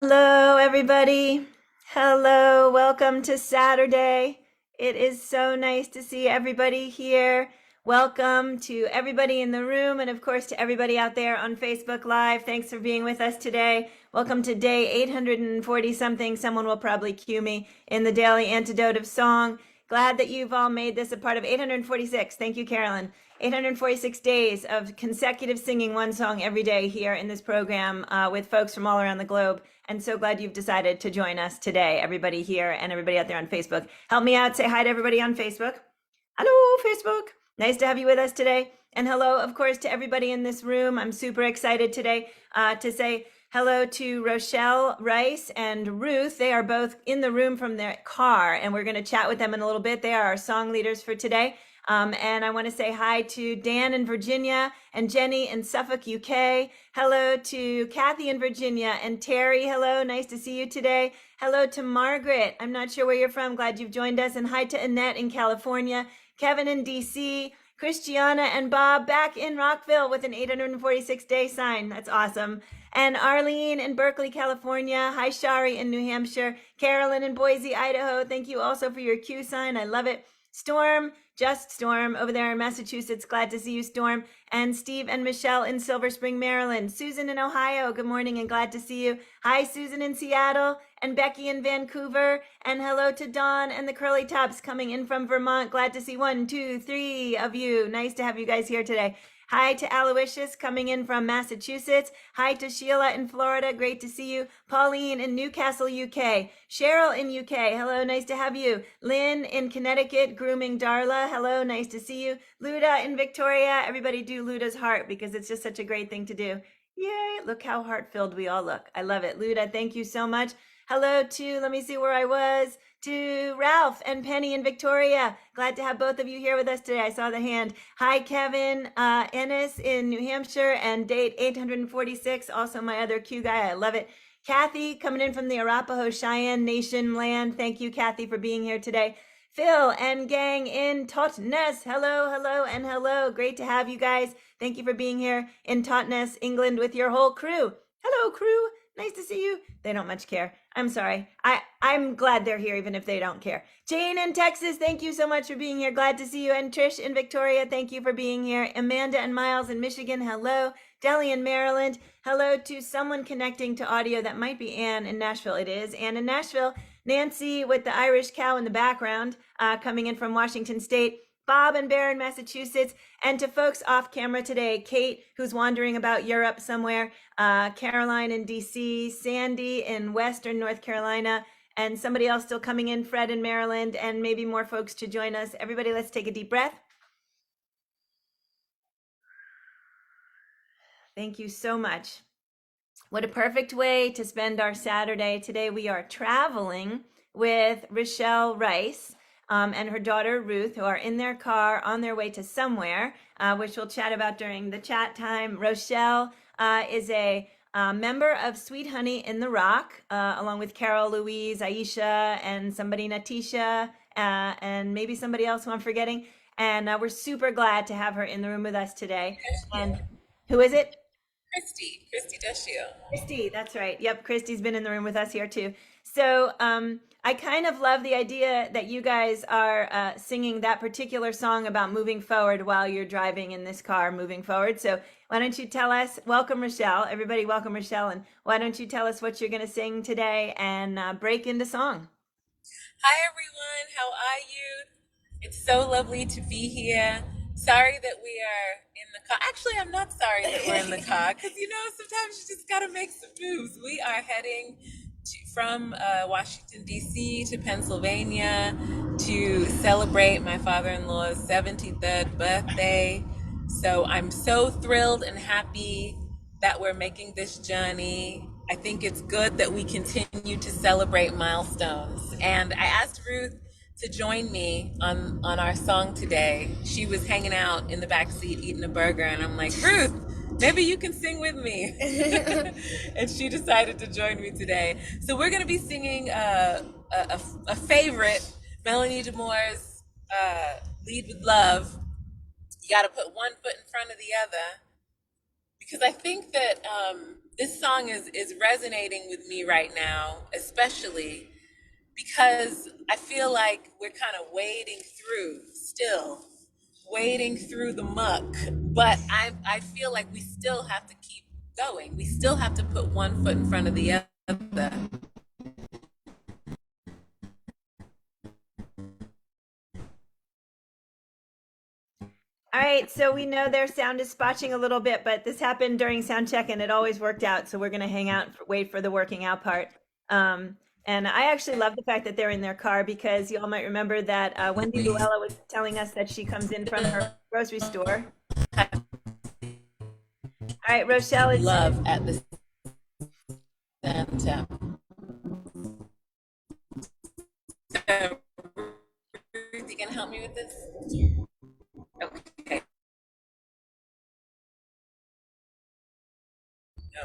Hello, everybody. Hello, welcome to Saturday. It is so nice to see everybody here. Welcome to everybody in the room, and of course, to everybody out there on Facebook Live. Thanks for being with us today. Welcome to day 840 something. Someone will probably cue me in the daily antidote of song. Glad that you've all made this a part of 846. Thank you, Carolyn. 846 days of consecutive singing one song every day here in this program with folks from all around the globe. And so glad you've decided to join us today, everybody here and everybody out there on Facebook. Help me out. Say hi to everybody on Facebook. Hello, Facebook. Nice to have you with us today. And hello, of course, to everybody in this room. I'm super excited today to say hello to Rochelle Rice and Ruth. They are both in the room from their car, and we're going to chat with them in a little bit. They are our song leaders for today. And I want to say hi to Dan in Virginia and Jenny in Suffolk, UK. Hello to Kathy in Virginia and Terry. Hello, nice to see you today. Hello to Margaret. I'm not sure where you're from. Glad you've joined us. And hi to Annette in California, Kevin in DC, Christiana and Bob back in Rockville with an 846-day sign. That's awesome. And Arlene in Berkeley, California. Hi, Shari in New Hampshire. Carolyn in Boise, Idaho. Thank you also for your Q sign. I love it. Storm, just Storm over there in Massachusetts. Glad to see you, Storm. And Steve and Michelle in Silver Spring, Maryland. Susan in Ohio. Good morning and glad to see you. Hi, Susan in Seattle. And Becky in Vancouver. And hello to Dawn and the Curly Tops coming in from Vermont. Glad to see 1, 2, 3 of you. Nice to have you guys here today. Hi to Aloysius coming in from Massachusetts. Hi to Sheila in Florida. Great to see you. Pauline in Newcastle, UK. Cheryl in UK. Hello, nice to have you. Lynn in Connecticut, grooming Darla. Hello, nice to see you. Luda in Victoria. Everybody do Luda's heart because it's just such a great thing to do. Yay, look how heart-filled we all look. I love it. Luda, thank you so much. Hello to, let me see where I was, to Ralph and Penny in Victoria. Glad to have both of you here with us today. I saw the hand. Hi, Kevin Ennis in New Hampshire and date 846. Also my other Q guy. I love it. Kathy coming in from the Arapaho Cheyenne Nation land. Thank you, Kathy, for being here today. Phil and gang in Totnes. Hello, hello, and hello. Great to have you guys. Thank you for being here in Totnes, England with your whole crew. Hello, crew. Nice to see you. They don't much care. I'm sorry. I'm glad they're here even if they don't care. Jane in Texas, thank you so much for being here. Glad to see you. And Trish in Victoria, thank you for being here. Amanda and Miles in Michigan, hello. Deli in Maryland, hello to someone connecting to audio. That might be Anne in Nashville. It is Anne in Nashville. Nancy with the Irish cow in the background, coming in from Washington State. Bob and Bear in Massachusetts, and to folks off camera today, Kate, who's wandering about Europe somewhere, Caroline in DC, Sandy in Western North Carolina, and somebody else still coming in, Fred in Maryland, and maybe more folks to join us. Everybody, let's take a deep breath. Thank you so much. What a perfect way to spend our Saturday. Today we are traveling with Rochelle Rice and her daughter Ruth, who are in their car on their way to somewhere, which we'll chat about during the chat time. Rochelle is a member of Sweet Honey in the Rock, along with Carol, Louise, Aisha, and somebody, Natisha, and maybe somebody else who I'm forgetting. And we're super glad to have her in the room with us today. And who is it? Christy Deschio. Christy, that's right. Yep, Christy's been in the room with us here too. So I kind of love the idea that you guys are singing that particular song about moving forward while you're driving in this car, moving forward. So why don't you tell us, welcome Rochelle, everybody welcome Rochelle, and why don't you tell us what you're going to sing today and break into song? Hi everyone, how are you? It's so lovely to be here. Sorry that we are in the car. Actually, I'm not sorry that we're in the car because sometimes you just got to make some moves. We are heading from Washington, D.C. to Pennsylvania to celebrate my father in law's 73rd birthday. So I'm so thrilled and happy that we're making this journey. I think it's good that we continue to celebrate milestones. And I asked Ruth to join me on our song today. She was hanging out in the back seat eating a burger, and I'm like, Ruth, maybe you can sing with me. And she decided to join me today. So we're going to be singing a favorite, Melanie D'Amour's Lead with Love. You got to put one foot in front of the other because I think that this song is resonating with me right now, especially because I feel like we're kind of wading through still, wading through the muck. But I feel like we still have to keep going. We still have to put one foot in front of the other. All right, so we know their sound is spotching a little bit, but this happened during sound check and it always worked out. So we're going to hang out, wait for the working out part. And I actually love the fact that they're in their car because you all might remember that Wendy We Luella was telling us that she comes in from her grocery store. All right, Rochelle, love at the center. Ruth, you can help me with this? Okay. No,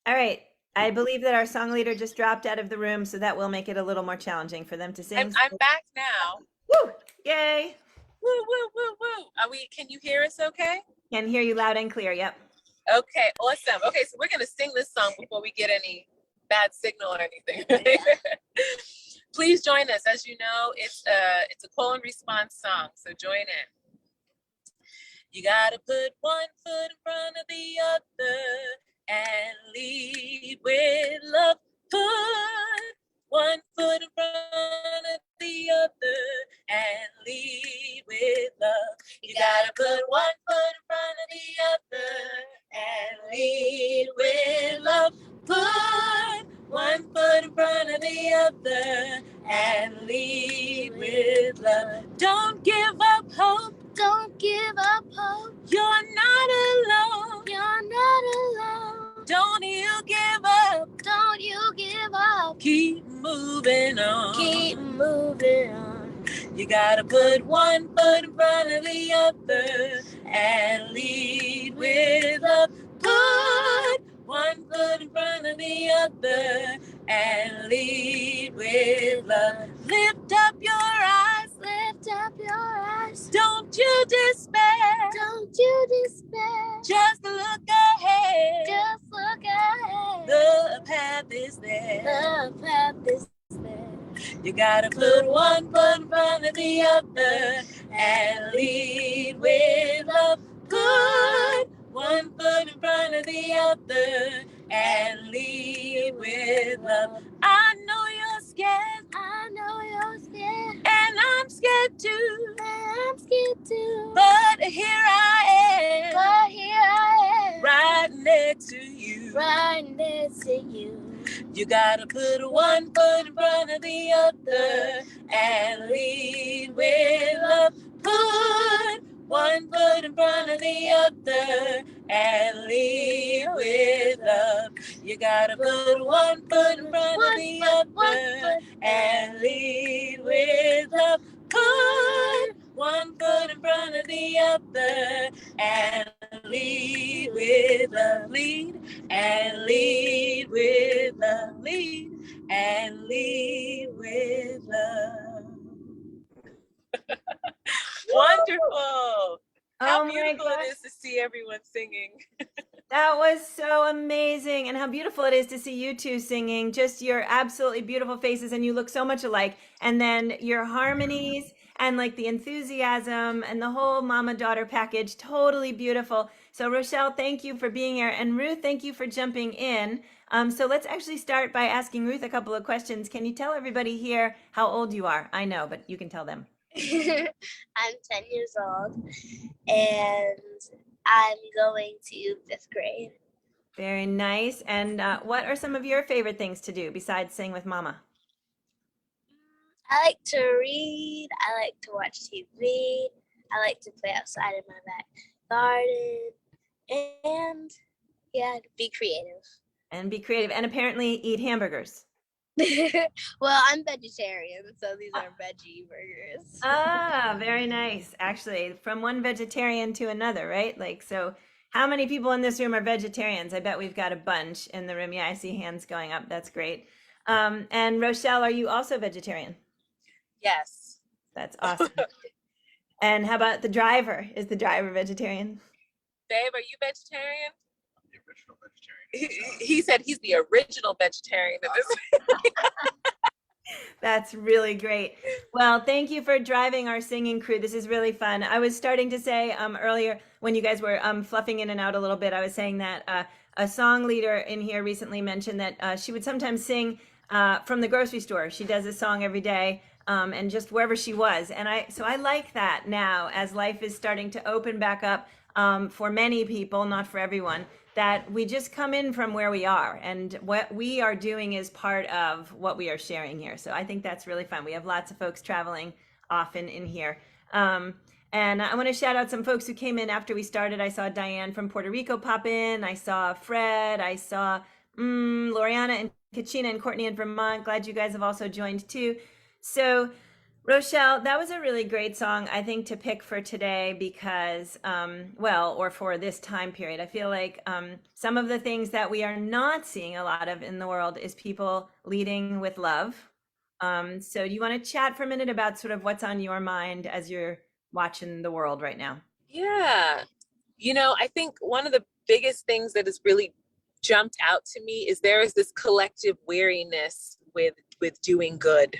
all right. I believe that our song leader just dropped out of the room, so that will make it a little more challenging for them to sing. I'm back now. Woo! Yay! Woo, woo, woo, woo. Are we, can you hear us okay? Can hear you loud and clear. Yep. Okay, awesome. Okay, so we're gonna sing this song before we get any bad signal or anything. Please join us. As you know, it's a call and response song, so join in. You gotta put one foot in front of the other and lead with love. Put one foot in front of the other and lead with love. You gotta put one foot in front of the other and lead with love. Put one foot in front of the other and lead with love. Don't give up hope. Don't give up hope. You're not alone. You're not alone. Don't you give up. Don't you give up. Keep moving on. Keep moving on. You gotta put one foot in front of the other and lead with love. Put one foot in front of the other and lead with love. Lift up your eyes. Lift up your eyes. Don't you despair. Don't you despair. Just look ahead. Just look ahead. The path is there. The path is there. You gotta put one foot in front of the other and lead with love. Put one foot in front of the other and lead with love. I know you're scared. I know you're scared. And I'm scared too. And I'm scared too. But here I am. But here I am. Right next to you. Right next to you. You gotta put one foot in front of the other and lead with love. Put one foot in front of the other and lead with love. You gotta put one foot in front of the other and lead with love. Put one foot in front of the other and lead with love. Lead and lead with love. Lead and lead with love. Wonderful. How Oh my beautiful gosh. it is to see everyone singing. That was so amazing. And how beautiful it is to see you two singing. Just your absolutely beautiful faces, and you look so much alike. And then your harmonies and like the enthusiasm and the whole mama daughter package, totally beautiful. So, Rochelle, thank you for being here. And Ruth, thank you for jumping in. So, let's actually start by asking Ruth a couple of questions. Can you tell everybody here how old you are? I know, but you can tell them. I'm 10 years old and I'm going to 5th grade. Very nice. And what are some of your favorite things to do besides sing with mama? I like to read. I like to watch TV. I like to play outside in my back garden. And yeah, be creative. And be creative. And apparently eat hamburgers. Well, I'm vegetarian, so these are veggie burgers. Ah, very nice. Actually, from one vegetarian to another, right? Like, so how many people in this room are vegetarians? I bet we've got a bunch in the room. Yeah, I see hands going up. That's great. And Rochelle, are you also vegetarian? Yes. That's awesome. And how about the driver? Is the driver vegetarian? Babe, are you vegetarian? The original vegetarian. He said he's the original vegetarian in this. That's really great. Well, thank you for driving our singing crew. This is really fun. I was starting to say earlier when you guys were fluffing in and out a little bit, I was saying that a song leader in here recently mentioned that she would sometimes sing from the grocery store. She does a song every day and just wherever she was. And so I like that now as life is starting to open back up for many people, not for everyone, that we just come in from where we are, and what we are doing is part of what we are sharing here. So I think that's really fun. We have lots of folks traveling often in here. And I want to shout out some folks who came in after we started. I saw Diane from Puerto Rico pop in. I saw Fred. I saw Loriana and Kachina and Courtney in Vermont. Glad you guys have also joined too. So Rochelle, that was a really great song, I think, to pick for today because, or for this time period. I feel like some of the things that we are not seeing a lot of in the world is people leading with love. So do you want to chat for a minute about sort of what's on your mind as you're watching the world right now? Yeah. I think one of the biggest things that has really jumped out to me is there is this collective weariness with doing good.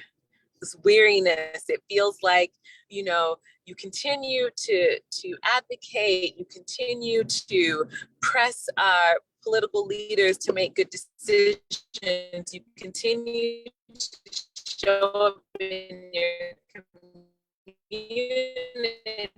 This weariness. It feels like, you continue to advocate, you continue to press our political leaders to make good decisions, you continue to show up in your community.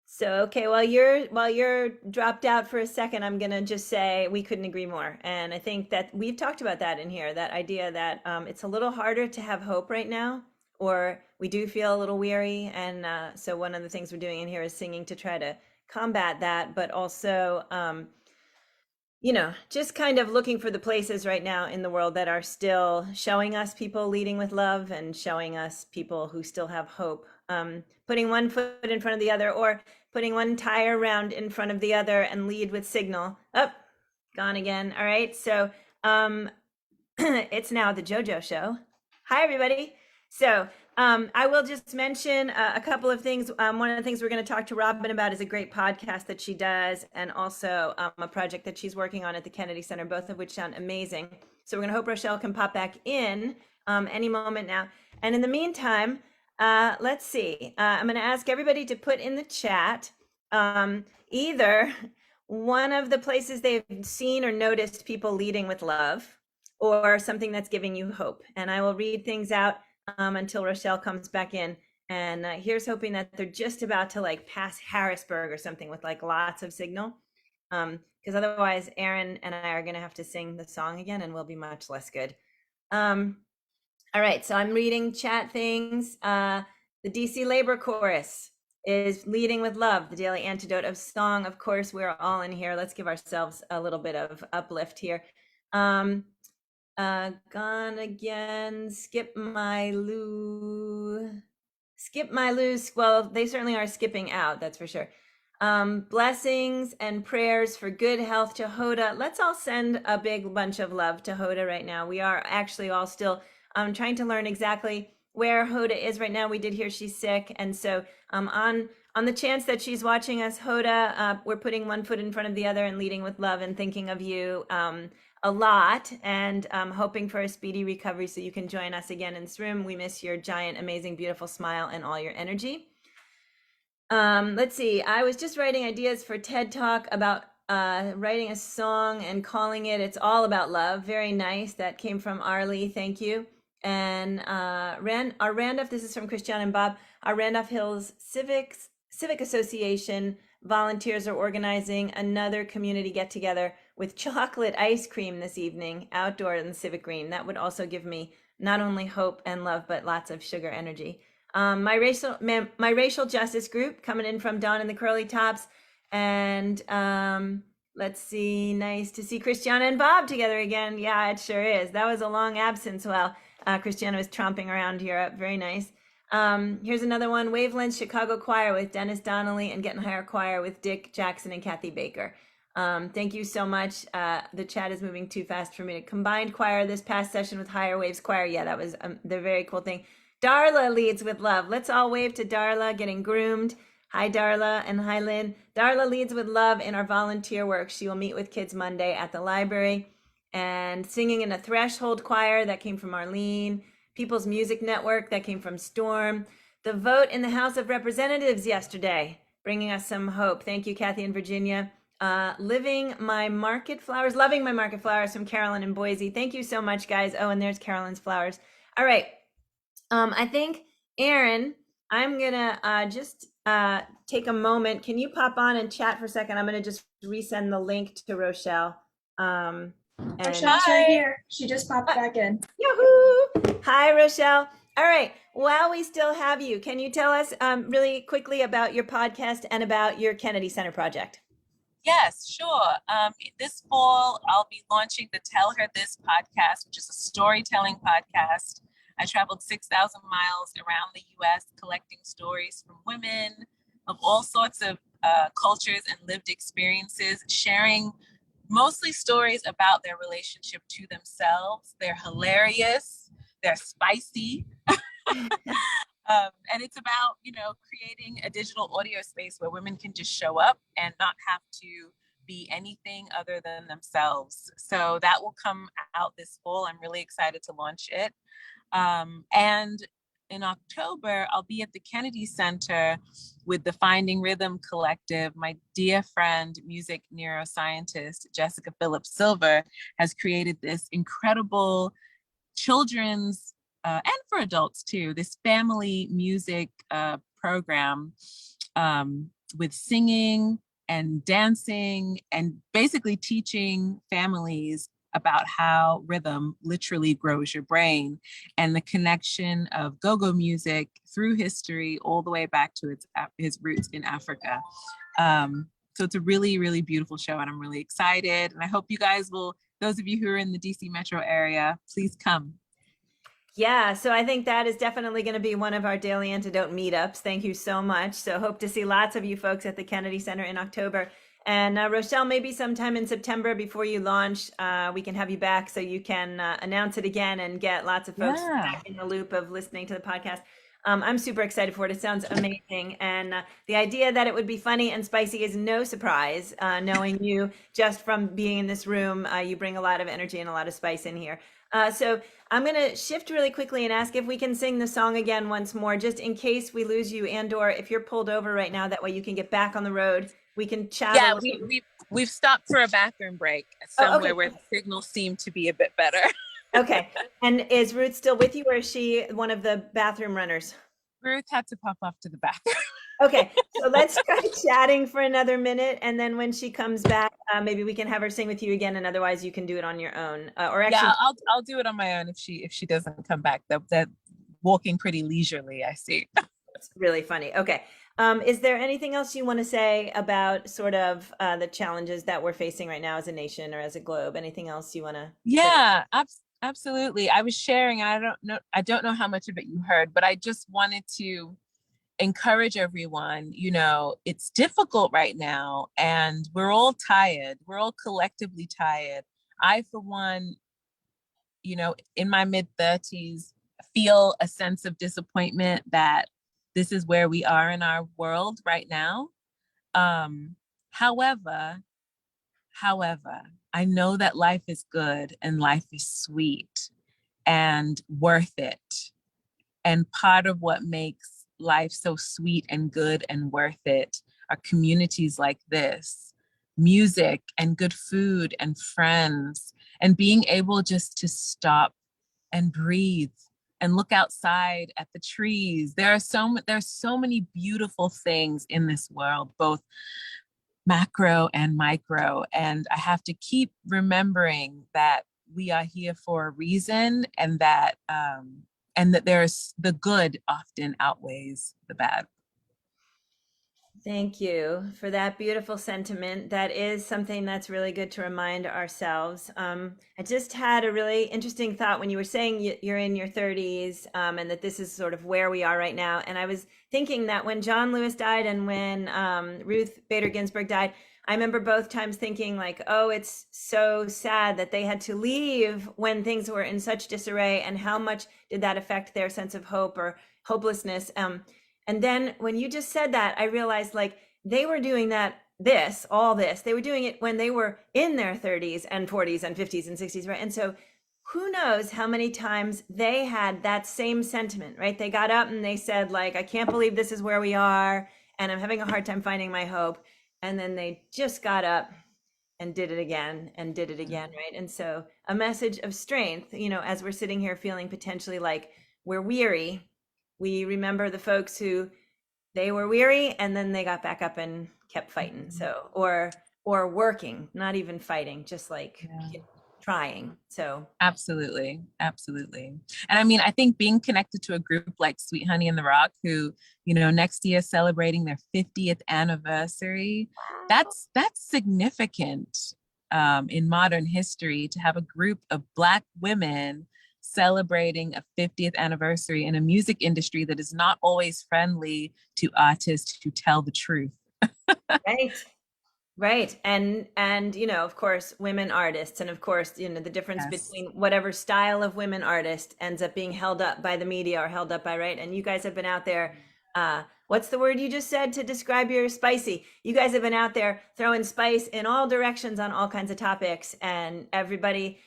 So, okay, while you're dropped out for a second, I'm gonna just say we couldn't agree more. And I think that we've talked about that in here, that idea that it's a little harder to have hope right now, or we do feel a little weary. And so one of the things we're doing in here is singing to try to combat that, but also just kind of looking for the places right now in the world that are still showing us people leading with love and showing us people who still have hope. Putting one foot in front of the other, or putting one tire round in front of the other and lead with signal. Up, gone again. All right. So it's now the JoJo show. Hi, everybody. So I will just mention a couple of things. One of the things we're going to talk to Robin about is a great podcast that she does, and also a project that she's working on at the Kennedy Center, both of which sound amazing. So we're going to hope Rochelle can pop back in any moment now. And in the meantime, let's see. I'm going to ask everybody to put in the chat either one of the places they've seen or noticed people leading with love, or something that's giving you hope. And I will read things out until Rochelle comes back in. And here's hoping that they're just about to like pass Harrisburg or something with like lots of signal. Because otherwise Aaron and I are going to have to sing the song again and we'll be much less good. All right, so I'm reading chat things. The DC Labor Chorus is leading with love, the daily antidote of song. Of course, we're all in here. Let's give ourselves a little bit of uplift here. Gone again, skip my loo. Well, they certainly are skipping out, that's for sure. Blessings and prayers for good health to Hoda. Let's all send a big bunch of love to Hoda right now. We are actually all still trying to learn exactly where Hoda is right now. We did hear she's sick, and so on the chance that she's watching us, Hoda, we're putting one foot in front of the other and leading with love and thinking of you a lot, and hoping for a speedy recovery so you can join us again in this room. We miss your giant, amazing, beautiful smile and all your energy. Let's see. I was just writing ideas for TED Talk about writing a song and calling it "It's All About Love." Very nice. That came from Arlie. Thank you. And our Randolph. This is from Christiane and Bob. Our Randolph Hills Civic Association volunteers are organizing another community get together with chocolate ice cream this evening outdoor in the Civic Green. That would also give me not only hope and love, but lots of sugar energy. My racial justice group coming in from Dawn and the Curly Tops. And let's see, nice to see Christiana and Bob together again. Yeah, it sure is. That was a long absence while Christiana was tromping around Europe. Very nice. Here's another one, Wavelength Chicago Choir with Dennis Donnelly and Getting Higher Choir with Dick Jackson and Kathy Baker. Thank you so much. The chat is moving too fast for me to combined choir this past session with Higher Waves Choir. Yeah, that was the very cool thing. Darla leads with love. Let's all wave to Darla getting groomed. Hi, Darla, and hi, Lynn. Darla leads with love in our volunteer work. She will meet with kids Monday at the library and singing in a threshold choir that came from Arlene, People's Music Network that came from Storm, the vote in the House of Representatives yesterday, bringing us some hope. Thank you, Kathy and Virginia. Loving my market flowers from Carolyn in Boise. Thank you so much, guys. Oh, and there's Carolyn's flowers. All right. I think, Aaron, I'm gonna just take a moment. Can you pop on and chat for a second? I'm gonna just resend the link to Rochelle. And Rochelle's right here. She just popped back in. Yahoo! Hi, Rochelle. All right. While we still have you, can you tell us really quickly about your podcast and about your Kennedy Center project? Yes, sure. This fall, I'll be launching the Tell Her This podcast, which is a storytelling podcast. I traveled 6,000 miles around the US collecting stories from women of all sorts of cultures and lived experiences, sharing mostly stories about their relationship to themselves. They're hilarious, they're spicy. And it's about, creating a digital audio space where women can just show up and not have to be anything other than themselves. So that will come out this fall. I'm really excited to launch it. And in October, I'll be at the Kennedy Center with the Finding Rhythm Collective. My dear friend, music neuroscientist Jessica Phillips Silver has created this incredible children's and for adults too, this family music program with singing and dancing and basically teaching families about how rhythm literally grows your brain and the connection of go-go music through history all the way back to its roots in Africa. So it's a really, really beautiful show and I'm really excited. And I hope you guys will, those of you who are in the DC metro area, please come. Yeah, so I think that is definitely going to be one of our Daily Antidote meetups. Thank you so much. So hope to see lots of you folks at the Kennedy Center in October. And Rochelle, maybe sometime in September before you launch, we can have you back so you can announce it again and get lots of folks back in the loop of listening to the podcast. I'm super excited for it. It sounds amazing. And the idea that it would be funny and spicy is no surprise. Knowing you just from being in this room, you bring a lot of energy and a lot of spice in here. So I'm going to shift really quickly and ask if we can sing the song again once more, just in case we lose you and or if you're pulled over right now, that way you can get back on the road. We can chat. Yeah, we've stopped for a bathroom break somewhere where the signals seem to be a bit better. Okay. And is Ruth still with you or is she one of the bathroom runners? Ruth had to pop off to the bathroom. Okay, so let's try chatting for another minute, and then when she comes back, maybe we can have her sing with you again, and otherwise you can do it on your own. Or actually, yeah, I'll do it on my own if she doesn't come back. That walking pretty leisurely, I see. It's really funny. Okay, is there anything else you want to say about sort of the challenges that we're facing right now as a nation or as a globe? Anything else you want to? Yeah, absolutely. I was sharing. I don't know how much of it you heard, but I just wanted to encourage everyone. It's difficult right now and we're all tired. We're all collectively tired. I, for one, in my mid-30s, feel a sense of disappointment that this is where we are in our world right now. However, I know that life is good and life is sweet and worth it. And part of what makes life so sweet and good and worth it are communities like this, music and good food and friends, and being able just to stop and breathe and look outside at the trees. There's so many beautiful things in this world, both macro and micro. And I have to keep remembering that we are here for a reason and that there's the good often outweighs the bad. Thank you for that beautiful sentiment. That is something that's really good to remind ourselves. I just had a really interesting thought when you were saying you're in your 30s and that this is sort of where we are right now. And I was thinking that when John Lewis died and when Ruth Bader Ginsburg died, I remember both times thinking like, oh, it's so sad that they had to leave when things were in such disarray, and how much did that affect their sense of hope or hopelessness. And then when you just said that, I realized like they were doing all this, they were doing it when they were in their 30s and 40s and 50s and 60s, right? And so who knows how many times they had that same sentiment, right? They got up and they said like, I can't believe this is where we are, and I'm having a hard time finding my hope. And then they just got up and did it again and did it again, right? And so a message of strength, as we're sitting here feeling potentially like we're weary, we remember the folks who they were weary and then they got back up and kept fighting. So, or working, not even fighting, just like trying. So Absolutely. Absolutely. And I mean, I think being connected to a group like Sweet Honey and the Rock, who, next year celebrating their 50th anniversary, that's significant in modern history, to have a group of Black women celebrating a 50th anniversary in a music industry that is not always friendly to artists who tell the truth. right. Right. And of course, women artists, and of course, the difference Yes. between whatever style of women artist ends up being held up by the media or held up by, right? And you guys have been out there, what's the word you just said to describe your spicy? You guys have been out there throwing spice in all directions on all kinds of topics, and everybody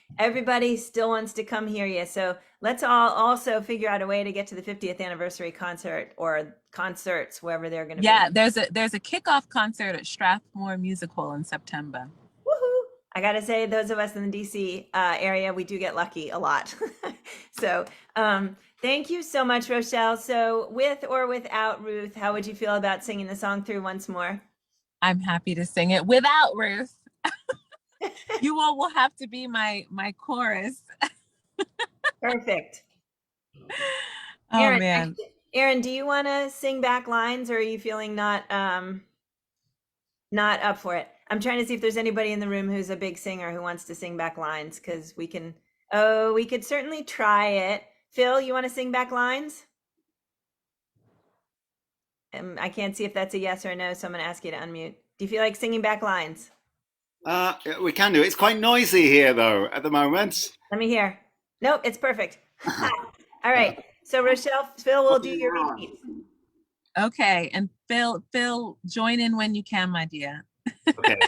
still wants to come hear you. So let's all also figure out a way to get to the 50th anniversary concert or concerts, wherever they're going to be. Yeah, there's a kickoff concert at Strathmore Music Hall in September. Woohoo! I gotta say, those of us in the DC area, we do get lucky a lot. So thank you so much, Rochelle. So with or without Ruth, how would you feel about singing the song through once more? I'm happy to sing it without Ruth. You all will have to be my chorus. Perfect. Oh, Aaron, man. Aaron, do you want to sing back lines, or are you feeling not up for it? I'm trying to see if there's anybody in the room who's a big singer who wants to sing back lines, because we could certainly try it. Phil, you want to sing back lines? I can't see if that's a yes or a no, so I'm going to ask you to unmute. Do you feel like singing back lines? We can do. It's quite noisy here, though, at the moment. Let me hear. Nope, it's perfect. All right. So Rochelle, Phil will do your repeat. Okay, and Phil, join in when you can, my dear. Okay.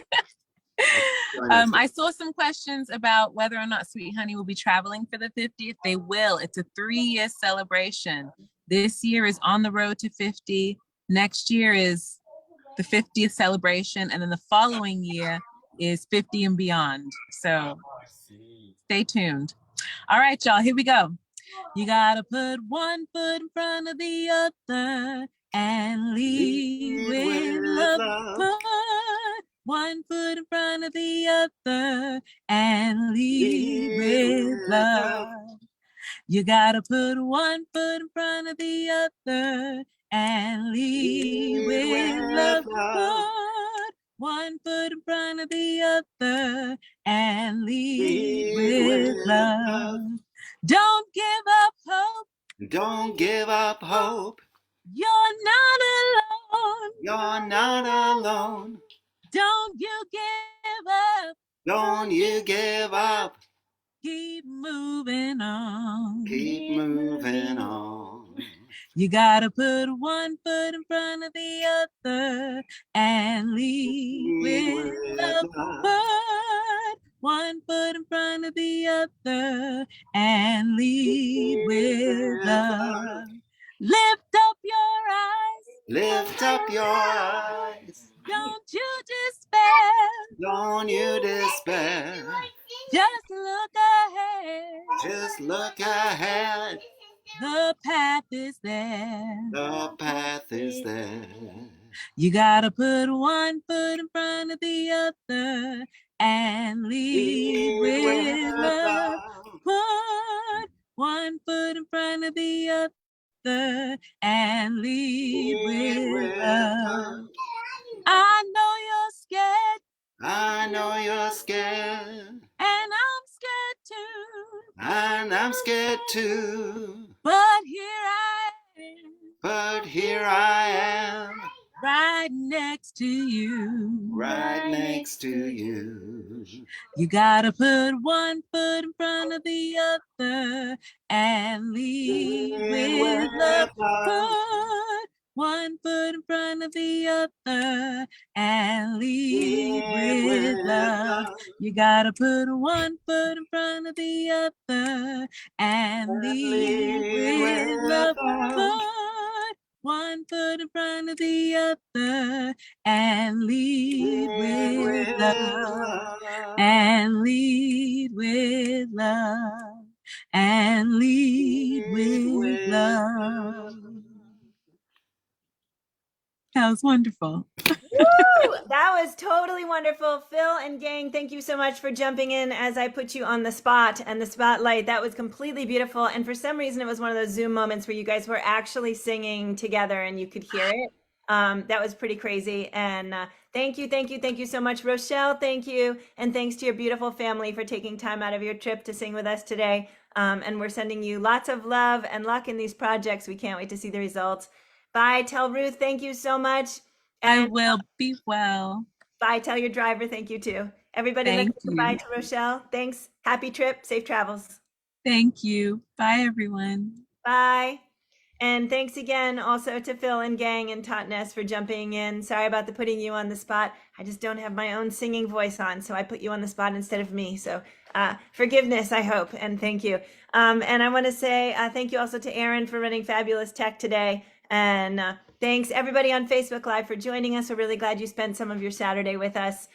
I saw some questions about whether or not Sweet Honey will be traveling for the 50th. They will. It's a 3-year celebration. This year is On the Road to 50. Next year is the 50th celebration, and then the following year is 50 and beyond. So stay tuned. All right, y'all, here we go. You gotta put one foot in front of the other and lead with love. Put one foot in front of the other and lead with love. You gotta put one foot in front of the other and lead with love. Put one foot in front of the other and lead with love. Don't give up hope. Don't give up hope. You're not alone. You're not alone. Don't you give up. Don't you give up. Keep moving on. Keep moving on. You gotta put one foot in front of the other and lead with love. Put one foot in front of the other and lead with love. Lift up your eyes. Lift up your eyes. Don't you despair. Don't you despair. Just look ahead. Just look ahead. The path is there. The path is there. You gotta put one foot in front of the other and lead with love. Put one foot in front of the other and lead with love. I know you're scared. I know you're scared. And I'm scared too. And I'm scared too. But here I am. But here I am. right next to you. Right next to you. You gotta put one foot in front of the other and lead with love. Put one foot in front of the other and lead with love. You gotta put one foot in front of the other and lead with love. Put one foot in front of the other and lead with love. And lead with love. And lead with love. That was wonderful. Woo! That was totally wonderful. Phil and gang, thank you so much for jumping in as I put you on the spot and the spotlight. That was completely beautiful. And for some reason, it was one of those Zoom moments where you guys were actually singing together and you could hear it. That was pretty crazy. And thank you, thank you, thank you so much. Rochelle, thank you. And thanks to your beautiful family for taking time out of your trip to sing with us today. And we're sending you lots of love and luck in these projects. We can't wait to see the results. Bye. Tell Ruth, thank you so much. I will be well. Bye. Tell your driver thank you too. Everybody, Thank let's say goodbye you. to Rochelle. Thanks. Happy trip. Safe travels. Thank you. Bye, everyone. Bye. And thanks again also to Phil and gang and Totnes for jumping in. Sorry about the putting you on the spot. I just don't have my own singing voice on, so I put you on the spot instead of me. So forgiveness, I hope, and thank you. And I want to say thank you also to Aaron for running fabulous tech today. And thanks everybody on Facebook Live for joining us. We're really glad you spent some of your Saturday with us.